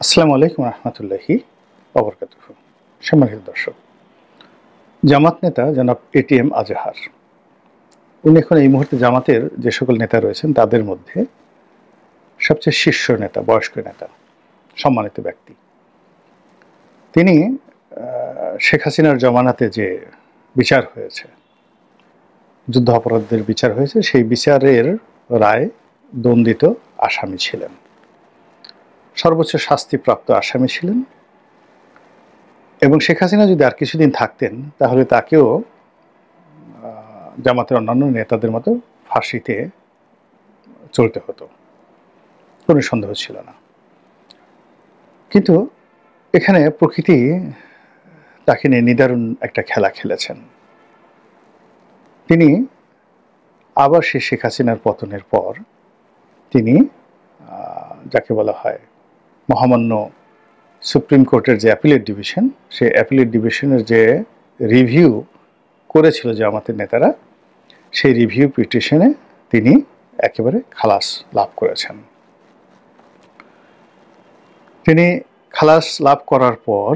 আসসালামু আলাইকুম রহমতুল্লাহি ওবরকাতুহু। সম্মানিত দর্শক, জামাত নেতা জনাব এটিএম আজহার, উনি এখন এই মুহূর্তে জামাতের যে সকল নেতা রয়েছেন তাদের মধ্যে সবচেয়ে শীর্ষ নেতা, বয়স্ক নেতা, সম্মানিত ব্যক্তি। তিনি শেখ হাসিনার জমানাতে যে বিচার হয়েছে, যুদ্ধ অপরাধীদের বিচার হয়েছে, সেই বিচারের রায় দণ্ডিত আসামি ছিলেন, সর্বোচ্চ শাস্তিপ্রাপ্ত আসামি ছিলেন। এবং শেখ হাসিনা যদি আর কিছুদিন থাকতেন তাহলে তাকেও জামাতের অন্যান্য নেতাদের মতো ফাঁসিতে চলতে হতো, কোনো সন্দেহ ছিল না। কিন্তু এখানে প্রকৃতি তাকে নিয়ে নিদারুণ একটা খেলা খেলেছেন। তিনি আবার সেই শেখ হাসিনার পতনের পর তিনি যাকে বলা হয় মহামান্য সুপ্রিম কোর্টের যে অ্যাপিলেট ডিভিশন, সেই অ্যাপিলেট ডিভিশনের যে রিভিউ করেছিল জামাতের নেতারা, সেই রিভিউ পিটিশনে তিনি একেবারে খালাস লাভ করেছেন। তিনি খালাস লাভ করার পর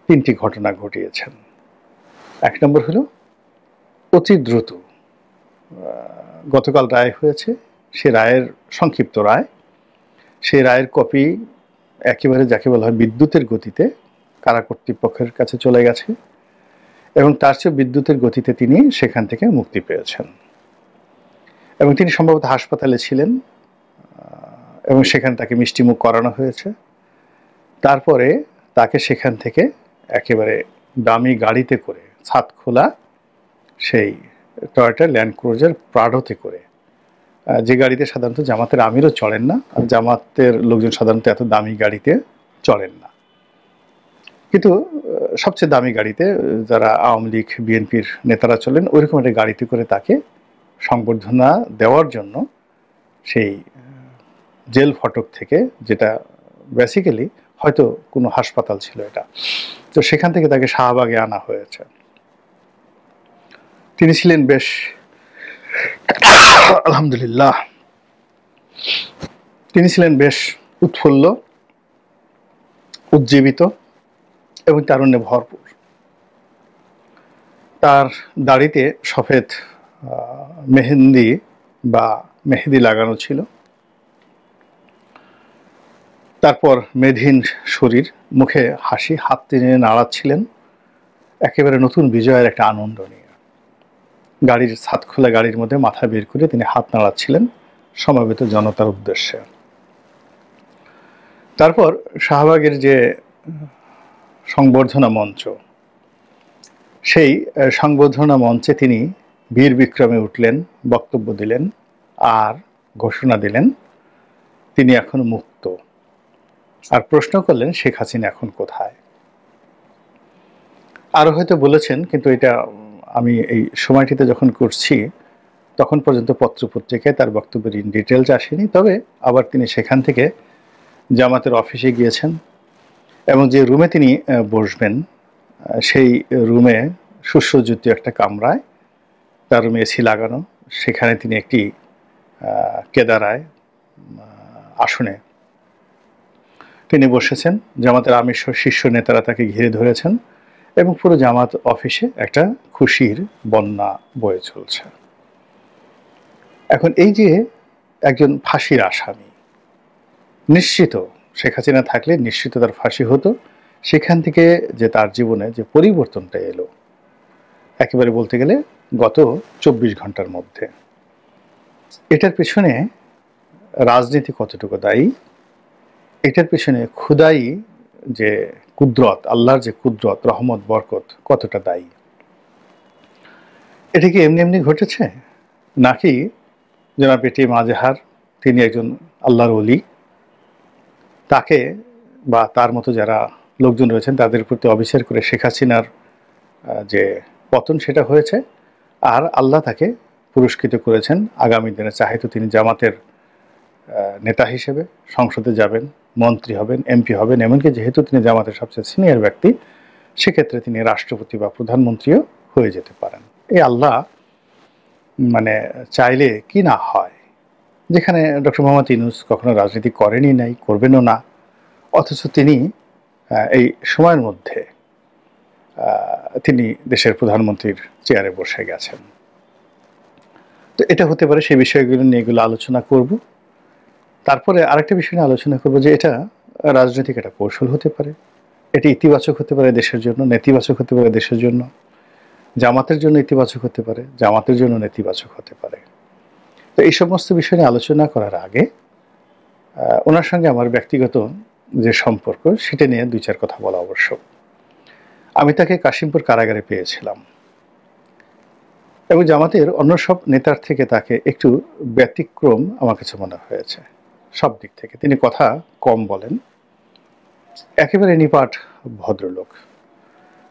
তিনটি ঘটনা ঘটিয়েছেন। এক নম্বর হলো অতি দ্রুত গতকাল রায় হয়েছে, সে রায়ের সংক্ষিপ্ত রায়, সেই রায়ের কপি একেবারে যাকে বলা হয় বিদ্যুতের গতিতে কারা কর্তৃপক্ষের কাছে চলে গেছে এবং তার চেয়ে বিদ্যুতের গতিতে তিনি সেখান থেকে মুক্তি পেয়েছেন। এবং তিনি সম্ভবত হাসপাতালে ছিলেন এবং সেখানে তাকে মিষ্টিমুখ করানো হয়েছে। তারপরে তাকে সেখান থেকে একেবারে দামি গাড়িতে করে, ছাদ খোলা সেই টয়োটা ল্যান্ড ক্রুজার প্রাডোতে করে, যে গাড়িতে সাধারণত জামাতের আমিরও চড়েন না, আর জামাতের লোকজন সাধারণত এত দামি গাড়িতে চড়েন না, কিন্তু সবচেয়ে দামি গাড়িতে যারা আওয়ামী লীগ বিএনপির নেতারা চলেন, ওইরকম একটা গাড়িতে করে তাকে সংবর্ধনা দেওয়ার জন্য সেই জেল ফটক থেকে, যেটা বেসিক্যালি হয়তো কোনো হাসপাতাল ছিল এটা, তো সেখান থেকে তাকে শাহবাগে আনা হয়েছে। তিনি ছিলেন বেশ আলহামদুলিল্লাহ, তিনি ছিলেন বেশ উৎফুল্ল, উজ্জীবিত এবং তারুণ্যে ভরপুর। তার দাড়িতে সফেদ মেহেন্দি বা মেহেদি লাগানো ছিল, তারপর মেধহীন শরীর, মুখে হাসি, হাত টেনে নাড়াচ্ছিলেন একেবারে নতুন বিজয়ের একটা আনন্দ নিয়ে। গাড়ির ছাদ খোলা গাড়ির মধ্যে মাথা বের করে তিনি হাত নাড়াচ্ছিলেন সমবেত জনতার উদ্দেশ্যে। তারপর শাহবাগের যে সংবর্ধনা মঞ্চ, সেই সংবর্ধনা মঞ্চে তিনি বীর বিক্রমে উঠলেন, বক্তব্য দিলেন আর ঘোষণা দিলেন তিনি এখন মুক্ত। আর প্রশ্ন করলেন শেখ হাসিনা এখন কোথায়। আরও হয়তো বলেছেন, কিন্তু এটা আমি এই সময়টিতে যখন করছি তখন পর্যন্ত পত্রপত্রিকায় তার বক্তব্যের ইন ডিটেলস আসেনি। তবে আবার তিনি সেখান থেকে জামাতের অফিসে গিয়েছেন এবং যে রুমে তিনি বসবেন সেই রুমে সুসজ্জিত একটা কামরায়, তার রুমে এসি লাগানো, সেখানে তিনি একটি কেদারায় আসনে তিনি বসেছেন। জামাতের আমির শীর্ষ নেতারা তাকে ঘিরে ধরেছেন এবং পুরো জামাত অফিসে একটা খুশির বন্যা বয়ে চলছে। এখন এই যে একজন ফাঁসির আসামি, নিশ্চিত শেখ হাসিনা থাকলে নিশ্চিত তার ফাঁসি হতো, সেখান থেকে যে তার জীবনে যে পরিবর্তনটা এলো একেবারে বলতে গেলে গত 24 ঘন্টার মধ্যে, এটার পেছনে রাজনীতি কতটুকু দায়ী, এটার পেছনে খুদাই যে কুদরত, আল্লাহর যে কুদরত, রহমত, বরকত কতটা দায়ী। এটা কি এমনি এমনি ঘটেছে, নাকি জনাব এটিএম আজহার তিনি একজন আল্লাহর ওলি, তাকে বা তার মতো যারা লোকজন রয়েছেন তাদের প্রতি অবিচার করে শেখ হাসিনার যে পতন সেটা হয়েছে, আর আল্লাহ তাকে পুরস্কৃত করেছেন। আগামী দিনে চাহে তো তিনি জামাতের নেতা হিসেবে সংসদে যাবেন, মন্ত্রী হবেন, এমপি হবেন, এমনকি যেহেতু তিনি জামাতের সবচেয়ে সিনিয়র ব্যক্তি, সেক্ষেত্রে তিনি রাষ্ট্রপতি বা প্রধানমন্ত্রীও হয়ে যেতে পারেন। এই আল্লাহ মানে চাইলে কি না হয়, যেখানে ডক্টর মোহাম্মদ ইউনূস কখনো রাজনীতি করেনই নাই, করবেনও না, অথচ তিনি এই সময়ের মধ্যে তিনি দেশের প্রধানমন্ত্রীর চেয়ারে বসে গেছেন। তো এটা হতে পারে, সেই বিষয়গুলো নিয়ে এগুলো আলোচনা করব। তারপরে আরেকটা বিষয় নিয়ে আলোচনা করব যে এটা রাজনৈতিক একটা কৌশল হতে পারে, এটি ইতিবাচক হতে পারে দেশের জন্য, নেতিবাচক হতে পারে দেশের জন্য, জামাতের জন্য ইতিবাচক হতে পারে, জামাতের জন্য নেতিবাচক হতে পারে। তো এই সমস্ত বিষয় নিয়ে আলোচনা করার আগে ওনার সঙ্গে আমার ব্যক্তিগত যে সম্পর্ক সেটা নিয়ে দুই চার কথা বলা আবশ্যক। আমি তাকে কাশিমপুর কারাগারে পেয়েছিলাম এবং জামাতের অন্য সব নেতার থেকে তাকে একটু ব্যতিক্রম আমার কাছে মনে হয়েছে সব দিক থেকে। তিনি কথা কম বলেন, একেবারে নিপাট ভদ্রলোক।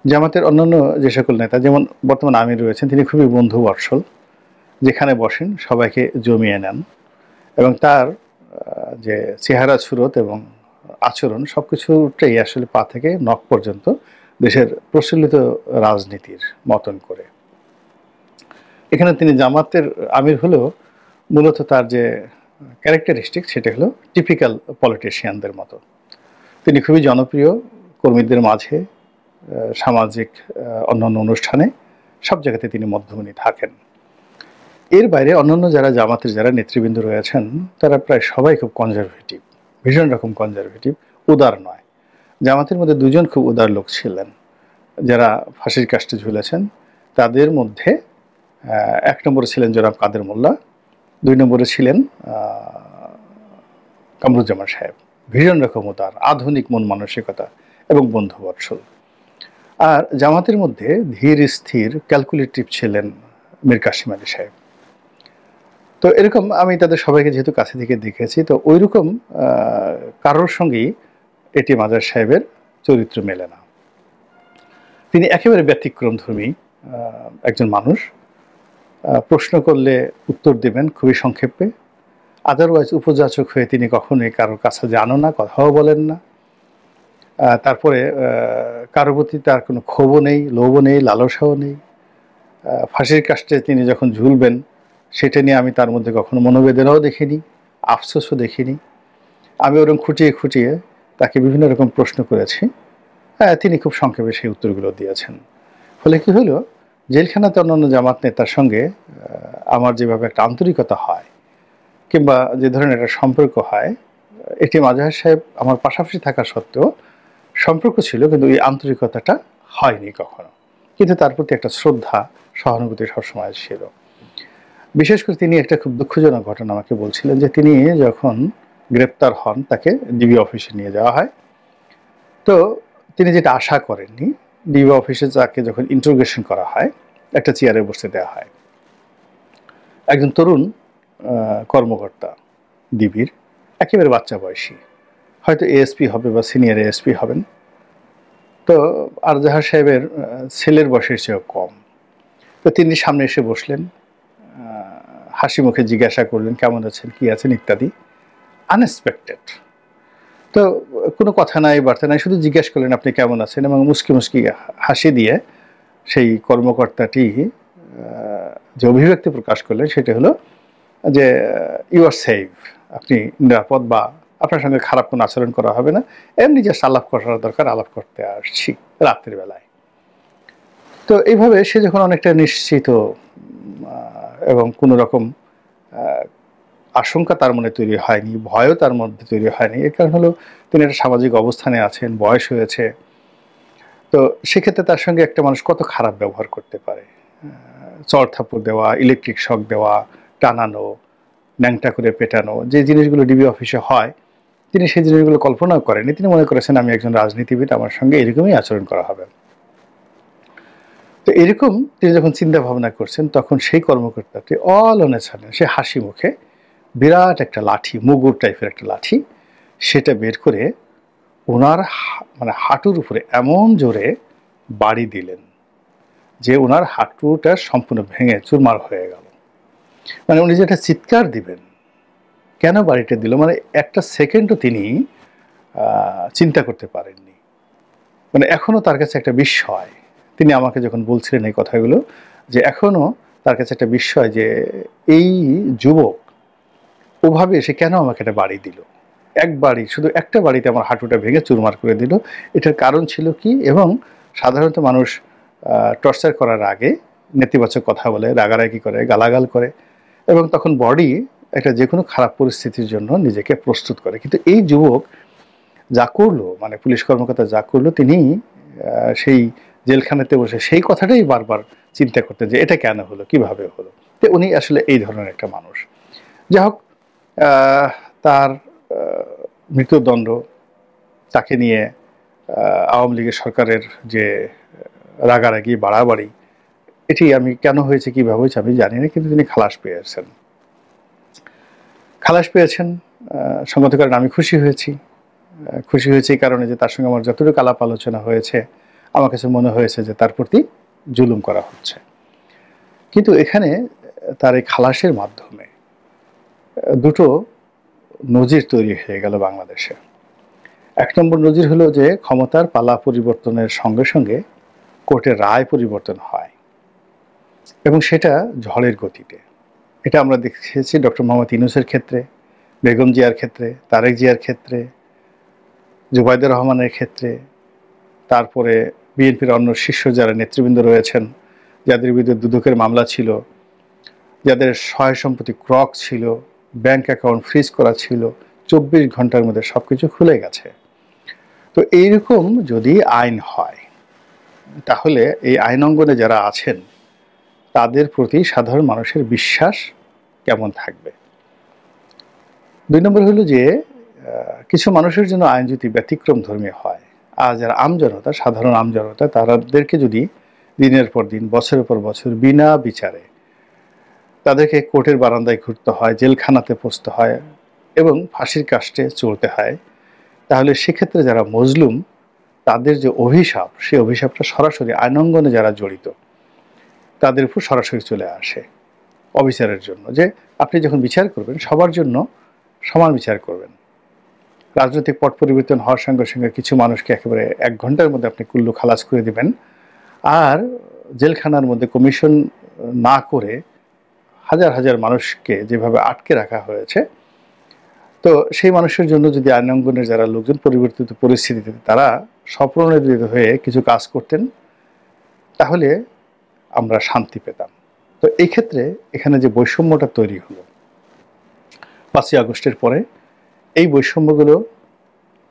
জামাতের অন্যান্য যে সকল নেতা, যেমন বর্তমান আমির রয়েছেন, তিনি খুবই বন্ধু বৎসল, যেখানে বসেন সবাইকে জমিয়ে নেন এবং তার যে চেহারা সুরত এবং আচরণ সবকিছুটাই আসলে পা থেকে নখ পর্যন্ত দেশের প্রচলিত রাজনীতির মতন করে। এখানে তিনি জামাতের আমির হলেও মূলত তার যে ক্যারেক্টারিস্টিক সেটা হলো টিপিক্যাল পলিটিশিয়ানদের মতো। তিনি খুবই জনপ্রিয় কর্মীদের মাঝে, সামাজিক অন্যান্য অনুষ্ঠানে সব জায়গাতে তিনি মধ্যমণি থাকেন। এর বাইরে অন্যান্য যারা জামাতের যারা নেতৃবৃন্দ রয়েছেন তারা প্রায় সবাই খুব কনজারভেটিভ, ভীষণ রকম কনজারভেটিভ, উদার নয়। জামাতের মধ্যে দুজন খুব উদার লোক ছিলেন যারা ফাঁসির কাস্টে ঝুলেছেন। তাদের মধ্যে এক নম্বরে ছিলেন জনাব কাদের মোল্লা, দুই নম্বরে ছিলেন কামরুজ্জামান সাহেব। ভীষণ রকম উদার, আধুনিক মন মানসিকতা এবং বন্ধুবৎসল। আর জামাতের মধ্যে ধীর স্থির ক্যালকুলেটিভ ছিলেন মীর কাসিম আলী সাহেব। তো এরকম আমি তাদের সবাইকে যেহেতু কাছে থেকে দেখেছি, তো ওই রকম কারোর সঙ্গেই এটিএম আজাদ সাহেবের চরিত্র মেলে না। তিনি একেবারে ব্যতিক্রমধর্মী একজন মানুষ। প্রশ্ন করলে উত্তর দেবেন খুবই সংক্ষেপে, আদারওয়াইজ উপযাচক হয়ে তিনি কখনোই কারোর কাছে জানো না, কথাও বলেন না। তারপরে কারোর প্রতি তার কোনো ক্ষোভও নেই, লোভও নেই, লালসাও নেই। ফাঁসির কাস্টে তিনি যখন ঝুলবেন সেটা নিয়ে আমি তার মধ্যে কখনো মনোবেদনাও দেখিনি, আফসোসও দেখিনি। আমি ওরকম খুঁটিয়ে খুঁটিয়ে তাকে বিভিন্ন রকম প্রশ্ন করেছি, তিনি খুব সংক্ষেপে সেই উত্তরগুলো দিয়েছেন। ফলে কি হলো, জেলখানাতে অন্যান্য জামাত নেতার সঙ্গে আমার যেভাবে একটা আন্তরিকতা হয় কিংবা যে ধরনের একটা সম্পর্ক হয়, এটিএম আজহার সাহেব আমার পাশাপাশি থাকা সত্ত্বেও সম্পর্ক ছিল, কিন্তু এই আন্তরিকতাটা হয়নি কখনো। কিন্তু তার প্রতি একটা শ্রদ্ধা, সহানুভূতি সবসময় ছিল। বিশেষ করে তিনি একটা খুব দুঃখজনক ঘটনা আমাকে বলছিলেন যে তিনি যখন গ্রেপ্তার হন তাকে ডিবি অফিসে নিয়ে যাওয়া হয়। তো তিনি যেটা আশা করেননি, ডিবি অফিসে তাকে যখন ইন্টারোগেশন করা হয়, একটা চেয়ারে বসতে দেওয়া হয়। একজন তরুণ কর্মকর্তা ডিবির, একেবারে বাচ্চা বয়সী, হয়তো এএসপি হবে বা সিনিয়র এএসপি হবেন। তো আরজাহার সাহেবের ছেলের বয়সের চেয়েও কম। তো তিনি সামনে এসে বসলেন, হাসি মুখে জিজ্ঞাসা করলেন কেমন আছেন, কি আছেন ইত্যাদি, আনএক্সপেক্টেড। তো কোনো কথা নাই, বার্তা নাই, শুধু জিজ্ঞাসা করলেন আপনি কেমন আছেন, এবং মুস্কি মুস্কি হাসি দিয়ে সেই কর্মকর্তাটি যে অভিব্যক্তি প্রকাশ করলেন সেটা হলো যে ইউ আর সেফ, আপনি নিরাপদ, বা আপনার সঙ্গে খারাপ কোনো আচরণ করা হবে না, এমনি জাস্ট আলাপ করার দরকার, আলাপ করতে আসছি রাত্রির বেলায়। তো এইভাবে সে যখন অনেকটা নিশ্চিত এবং কোনো রকম আশঙ্কা তার মনে তৈরি হয়নি, ভয়ও তার মধ্যে তৈরি হয়নি, এর কারণ হলো তিনি একটা সামাজিক অবস্থানে আছেন, বয়স হয়েছে। তো সেক্ষেত্রে তার সঙ্গে একটা মানুষ কত খারাপ ব্যবহার করতে পারে, চড় থাপ্পড় দেওয়া, ইলেকট্রিক শক দেওয়া, টানানো, ন্যাংটা করে পেটানো, যে জিনিসগুলো ডিবি অফিসে হয় তিনি সেই জিনিসগুলো কল্পনাও করেননি। তিনি মনে করেছেন আমি একজন রাজনীতিবিদ, আমার সঙ্গে এরকমই আচরণ করা হবে। তো এরকম তিনি যখন চিন্তা ভাবনা করছেন তখন সেই কর্মকর্তাটি অল অন এ সাডেন সে হাসি মুখে বিরাট একটা লাঠি, মুগুর টাইপের একটা লাঠি, সেটা বের করে ওনার মানে হাঁটুর উপরে এমন জোরে বাড়ি দিলেন যে ওনার হাঁটুটা সম্পূর্ণ ভেঙে চুরমার হয়ে গেল। মানে উনি যেটা চিৎকার দিবেন, কেন বাড়িটা দিল, মানে একটা সেকেন্ডও তিনি চিন্তা করতে পারেননি। মানে এখনো তার কাছে একটা বিস্ময়, তিনি আমাকে যখন বলছিলেন এই কথাগুলো, যে এখনো তার কাছে একটা বিস্ময় যে এই যুবক ওভাবে এসে কেন আমাকে একটা বাড়ি দিল, এক বাড়ি, শুধু একটা বাড়িতে আমার হাঁটুটা ভেঙে চুরমার করে দিল, এটার কারণ ছিল কি? এবং সাধারণত মানুষ টর্চার করার আগে নেতিবাচক কথা বলে, রাগারাগি করে, গালাগাল করে, এবং তখন বডি একটা যে কোনো খারাপ পরিস্থিতির জন্য নিজেকে প্রস্তুত করে। কিন্তু এই যুবক যা করলো, মানে পুলিশ কর্মকর্তা যা করলো, তিনি সেই জেলখানাতে বসে সেই কথাটাই বারবার চিন্তা করতেন যে এটা কেন হলো, কিভাবে হলো। তো উনি আসলে এই ধরনের একটা মানুষ। যাই হোক, তার মৃত্যুদণ্ড, তাকে নিয়ে আওয়ামী লীগের সরকারের যে রাগারাগি, বাড়াবাড়ি, এটি আমি কেন হয়েছে, কীভাবে হয়েছে আমি জানি না, কিন্তু তিনি খালাস পেয়েছেন। খালাস পেয়েছেন সঙ্গত কারণ আমি খুশি হয়েছি। খুশি হয়েছে এই কারণে যে তার সঙ্গে আমার যতটুকু আলাপ আলোচনা হয়েছে, আমার কাছে মনে হয়েছে যে তার প্রতি জুলুম করা হচ্ছে। কিন্তু এখানে তার এই খালাসের মাধ্যমে দুটো নজির তৈরি হয়ে গেল বাংলাদেশে। এক নম্বর নজির হলো যে ক্ষমতার পালা পরিবর্তনের সঙ্গে সঙ্গে কোর্টের রায় পরিবর্তন হয়, এবং সেটা ঝড়ের গতিতে। এটা আমরা দেখেছি ডক্টর মোহাম্মদ ইউনূসের ক্ষেত্রে, বেগম জিয়ার ক্ষেত্রে, তারেক জিয়ার ক্ষেত্রে, জুবাইদুর রহমানের ক্ষেত্রে, তারপরে বিএনপির অন্য শীর্ষ যারা নেতৃবৃন্দ রয়েছেন, যাদের বিরুদ্ধে দুদকের মামলা ছিল, যাদের সহায় সম্পত্তি ক্রক ছিল, ব্যাংক অ্যাকাউন্ট ফ্রিজ করা ছিল, 24 ঘন্টার মধ্যে সব কিছু খুলে গেছে। তো এইরকম যদি আইন হয়, তাহলে এই আইন অঙ্গনে যারা আছেন তাদের প্রতি সাধারণ মানুষের বিশ্বাস কেমন থাকবে? 2 নম্বর হলো যে কিছু মানুষের জন্য আইন যদি ব্যতিক্রম ধর্মী হয়, আর যারা আমজনতা, সাধারণ আমজনতা, তাদেরকে যদি দিনের পর দিন, বছরের পর বছর বিনা বিচারে তাদেরকে কোর্টের বারান্দায় ঘুরতে হয়, জেলখানাতে পৌঁছতে হয় এবং ফাঁসির কাস্টে চলতে হয়, তাহলে সেক্ষেত্রে যারা মজলুম, তাদের যে অভিশাপ, সেই অভিশাপটা সরাসরি আইনাঙ্গনে যারা জড়িত তাদের উপর সরাসরি চলে আসে অবিচারের জন্য। যে আপনি যখন বিচার করবেন, সবার জন্য সমান বিচার করবেন। রাজনৈতিক পট পরিবর্তন হওয়ার সঙ্গে সঙ্গে কিছু মানুষকে একেবারে 1 ঘন্টার মধ্যে আপনি কুল্লু খালাস করে দিবেন, আর জেলখানার মধ্যে কমিশন না করে হাজার হাজার মানুষকে যেভাবে আটকে রাখা হয়েছে, তো সেই মানুষের জন্য যদি আইনাঙ্গনের যারা লোকজন পরিবর্তিত পরিস্থিতিতে তারা স্বপ্রণোদিত হয়ে কিছু কাজ করতেন, তাহলে আমরা শান্তি পেতাম। তো এই ক্ষেত্রে এখানে যে বৈষম্যটা তৈরি হলো 5ই আগস্টের পরে, এই বৈষম্যগুলো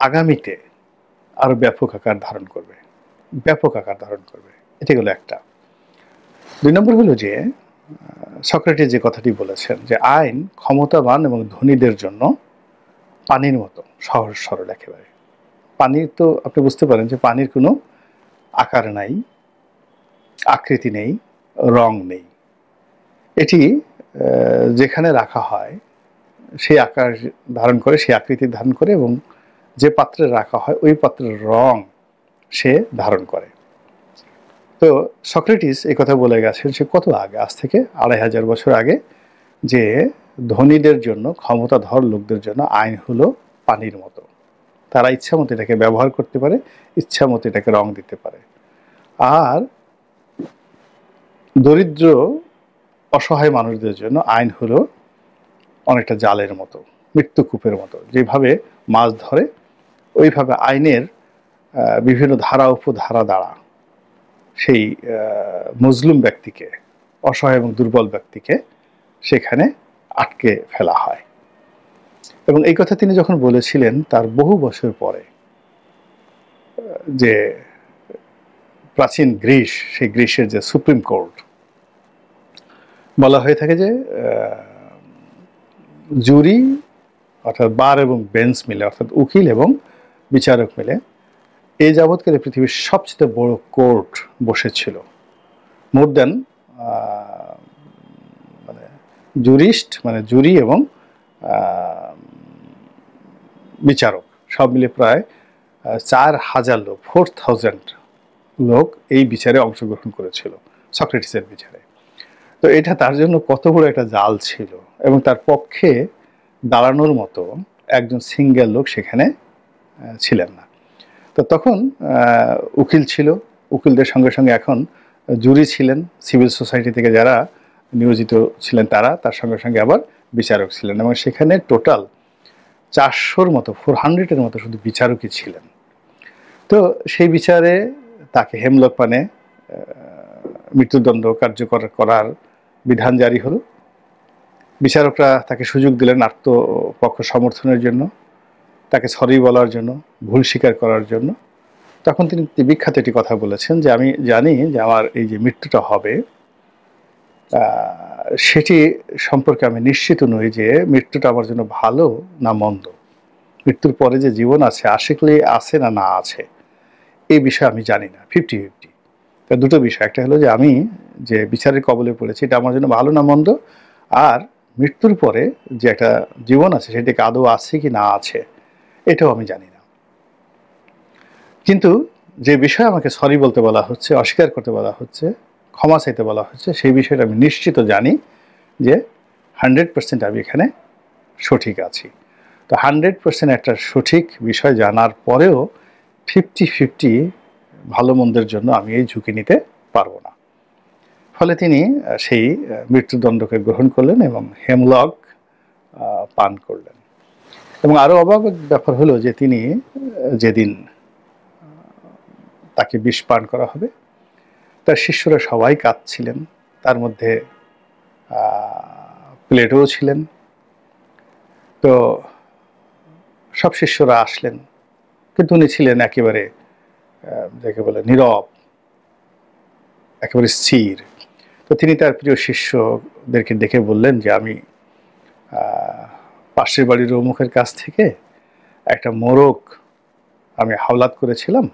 আগামীতে আরো ব্যাপক আকার ধারণ করবে, ব্যাপক আকার ধারণ করবে। এটা গেল একটা। 2 নম্বর হলো যে সক্রেটিস যে কথাটি বলেছেন যে আইন ক্ষমতাবান এবং ধনীদের জন্য পানির মতো সহজ সরল একেবারে। পানির তো আপনি বুঝতে পারেন যে পানির কোনো আকার নাই, আকৃতি নেই, রং নেই। এটি যেখানে রাখা হয় সেই আকার ধারণ করে, সেই আকৃতি ধারণ করে, এবং যে পাত্রে রাখা হয় ওই পাত্রের রং সে ধারণ করে। তো সক্রেটিস এই কথা বলে গেছেন সে কত আগে, আজ থেকে 2500 বছর আগে, যে ধনীদের জন্য, ক্ষমতাধর লোকদের জন্য আইন হলো পানির মতো। তারা ইচ্ছা মতো এটাকে ব্যবহার করতে পারে, ইচ্ছা মতো এটাকে রং দিতে পারে। আর দরিদ্র অসহায় মানুষদের জন্য আইন হলো অনেকটা জালের মতো, মৃত্যুকূপের মতো। যেভাবে মাছ ধরে, ওইভাবে আইনের বিভিন্ন ধারা উপধারা দ্বারা সেই মজলুম ব্যক্তিকে, অসহায় এবং দুর্বল ব্যক্তিকে সেখানে আটকে ফেলা হয়। এবং এই কথা তিনি যখন বলেছিলেন তার বহু বছর পরে, যে প্রাচীন গ্রিস, সেই গ্রিসের যে সুপ্রিম কোর্ট, বলা হয়ে থাকে যে জুরি অর্থাৎ বার এবং বেঞ্চ মিলে, অর্থাৎ উকিল এবং বিচারক মিলে এই যাবৎকালে পৃথিবীর সবচেয়ে বড় কোর্ট বসেছিল। মোর দেন মানে জুরিস্ট, মানে জুরি এবং বিচারক সব মিলে প্রায় 4000 লোক, 4000 লোক এই বিচারে অংশগ্রহণ করেছিল, সক্রেটিসের বিচারে। তো এটা তার জন্য কত বড় একটা জাল ছিল, এবং তার পক্ষে দাঁড়ানোর মতো একজন সিঙ্গেল লোক সেখানে ছিলেন না। তো তখন উকিল ছিল, উকিলদের সঙ্গে সঙ্গে এখন জুরি ছিলেন, সিভিল সোসাইটি থেকে যারা নিয়োজিত ছিলেন তারা, তার সঙ্গে সঙ্গে আবার বিচারক ছিলেন, এবং সেখানে টোটাল 400-র মতো 400-এর মতো শুধু বিচারকই ছিলেন। তো সেই বিচারে তাকে হেমলক পানে মৃত্যুদণ্ড কার্যকর করার বিধান জারি হলো। বিচারকরা তাকে সুযোগ দিলেন আত্মপক্ষ সমর্থনের জন্য, তাকে সরি বলার জন্য, ভুল স্বীকার করার জন্য। তখন তিনি বিখ্যাত একটি কথা বলেছেন যে, আমি জানি যে আমার এই যে মৃত্যুটা হবে সেটি সম্পর্কে আমি নিশ্চিত নই যে মৃত্যুটা আমার জন্য ভালো না মন্দ, মৃত্যুর পরে যে জীবন আছে আসলে আছে না না আছে এই বিষয়ে আমি জানি না, 50-50। দুটো বিষয়, একটা হলো যে আমি যে বিচারের কবলে পড়েছি এটা আমার জন্য ভালো না মন্দ, আর মৃত্যুর পরে যে একটা জীবন আছে সেটাকে আদৌ আছে কি না আছে এটাও আমি জানি না। কিন্তু যে বিষয়ে আমাকে সরি বলতে বলা হচ্ছে, অস্বীকার করতে বলা হচ্ছে, ক্ষমা চাইতে বলা হচ্ছে, সেই বিষয়টা আমি নিশ্চিত জানি যে 100% আমি এখানে সঠিক আছি। তো 100% একটা সঠিক বিষয় জানার পরেও 50-50 ভালো মন্দের জন্য আমি এই ঝুঁকি নিতে পারবো না। ফলে তিনি সেই মৃত্যুদণ্ডকে গ্রহণ করলেন এবং হেমলক পান করলেন। এবং আরো অবাক ব্যাপার হলো যে তিনি যেদিন তাকে বিষ পান করা হবে তার শিষ্যরা সবাই কাঁদছিলেন, তার মধ্যে প্লেটোও ছিলেন। তো সব শিষ্যরা আসলেন, কিন্তু উনি ছিলেন একেবারে যাকে বলে নীরব, একেবারে স্থির। তো তিনি তার প্রিয় শিষ্যদেরকে ডেকে বললেন যে, আমি পাশের বাড়ির অমুখের কাছ থেকে একটা মোরগ আমি হাওলাত করেছিলাম,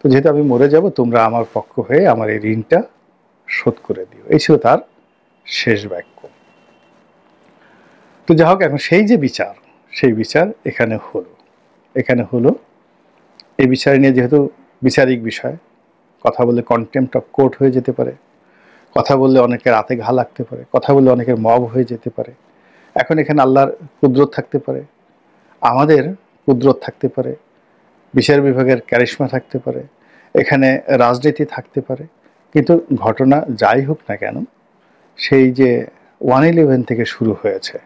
তো যেহেতু আমি মরে যাব তোমরা আমার পক্ষ হয়ে আমার এই ঋণটা শোধ করে দিও। এই ছিল তার শেষ বাক্য। তো যাই হোক, এখন সেই যে বিচার, সেই বিচার এখানে হলো। এই বিচার নিয়ে যেহেতু বিচারিক বিষয়, কথা বললে কন্টেম্পট অফ কোর্ট হয়ে যেতে পারে, কথা বললে অনেকের রাতে ঘা লাগতে পারে, কথা বললে অনেকের মব হয়ে যেতে পারে। এখন এখানে আল্লাহর কুদরত থাকতে পারে, আমাদের কুদরত থাকতে পারে, বিচার বিভাগের ক্যারিশমা থাকতে পারে, এখানে রাজনীতি থাকতে পারে, কিন্তু ঘটনা যাই হোক না কেন, সেই যে 1/11 থেকে শুরু হয়েছে,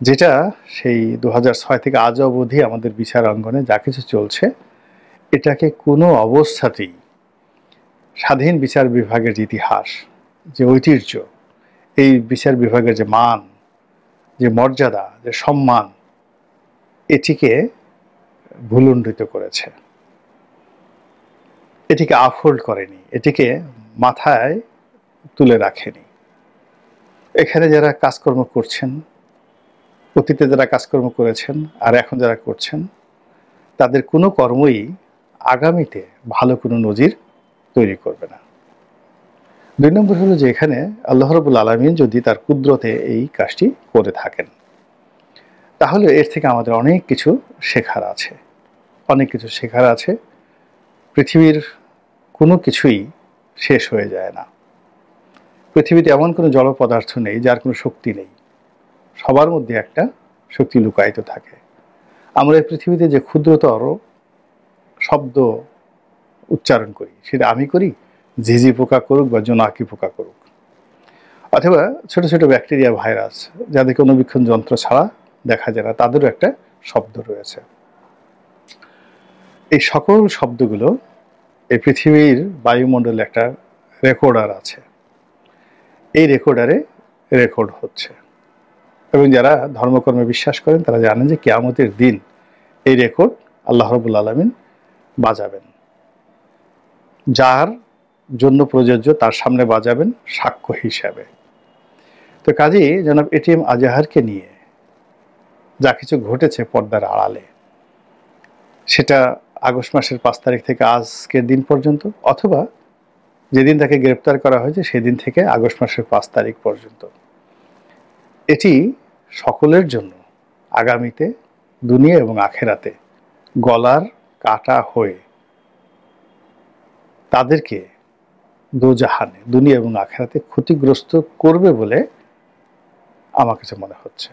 যেটা সেই 2006 থেকে আজ অবধি আমাদের বিচার অঙ্গনে যা কিছু চলছে, এটাকে কোনো অবস্থাতেই স্বাধীন বিচার বিভাগের যে ইতিহাস, যে ঐতিহ্য, এই বিচার বিভাগের যে মান, যে মর্যাদা, যে সম্মান, এটিকে ভুলুণ্ঠিত করেছে, এটিকে আপহোল্ড করেনি, এটিকে মাথায় তুলে রাখেনি। এখানে যারা কাজকর্ম করছেন, অতীতে যারা কাজকর্ম করেছেন আর এখন যারা করছেন, তাদের কোনো কর্মই আগামীতে ভালো কোনো নজির তৈরি করবে না। 2 নম্বর হলো যে এখানে আল্লাহ রাব্বুল আলামিন যদি তার কুদরতে এই কাজটি করে থাকেন, তাহলে এর থেকে আমাদের অনেক কিছু শেখার আছে, অনেক কিছু শেখার আছে। পৃথিবীর কোনো কিছুই শেষ হয়ে যায় না। পৃথিবীতে এমন কোনো জড় পদার্থ নেই যার কোনো শক্তি নেই, সবার মধ্যে একটা শক্তি লুকায়িত থাকে। আমরা এই পৃথিবীতে যে ক্ষুদ্রতর শব্দ উচ্চারণ করি, সেটা আমি করি, ঝিঝি পোকা করুক বা জোনাকি পোকা করুক, অথবা ছোট ছোট ব্যাকটেরিয়া, ভাইরাস, যাদেরকে অনুবীক্ষণ যন্ত্র ছাড়া দেখা যায় না, তাদেরও একটা শব্দ রয়েছে। এই সকল শব্দগুলো এই পৃথিবীর বায়ুমণ্ডলে একটা রেকর্ডার আছে, এই রেকর্ডারে রেকর্ড হচ্ছে। এবং যারা ধর্মকর্মে বিশ্বাস করেন তারা জানেন যে কিয়ামতের দিন এই রেকর্ড আল্লাহ রাব্বুল আলামিন বাজাবেন, যার জন্য প্রযোজ্য তার সামনে বাজাবেন সাক্ষ্য হিসাবে। তো কাজেই জনাব এটিএম আজাহারকে নিয়ে যা কিছু ঘটেছে পর্দার আড়ালে, সেটা আগস্ট মাসের 5 তারিখ থেকে আজকের দিন পর্যন্ত, অথবা যেদিন তাকে গ্রেপ্তার করা হয়েছে সেদিন থেকে আগস্ট মাসের 5 তারিখ পর্যন্ত, এটি সকলের জন্য আগামীতে দুনিয়া এবং আখেরাতে গলার কাটা হয়ে তাদেরকে দোজাহানে, দুনিয়া এবং আখেরাতে ক্ষতিগ্রস্ত করবে বলে আমার কাছে মনে হচ্ছে।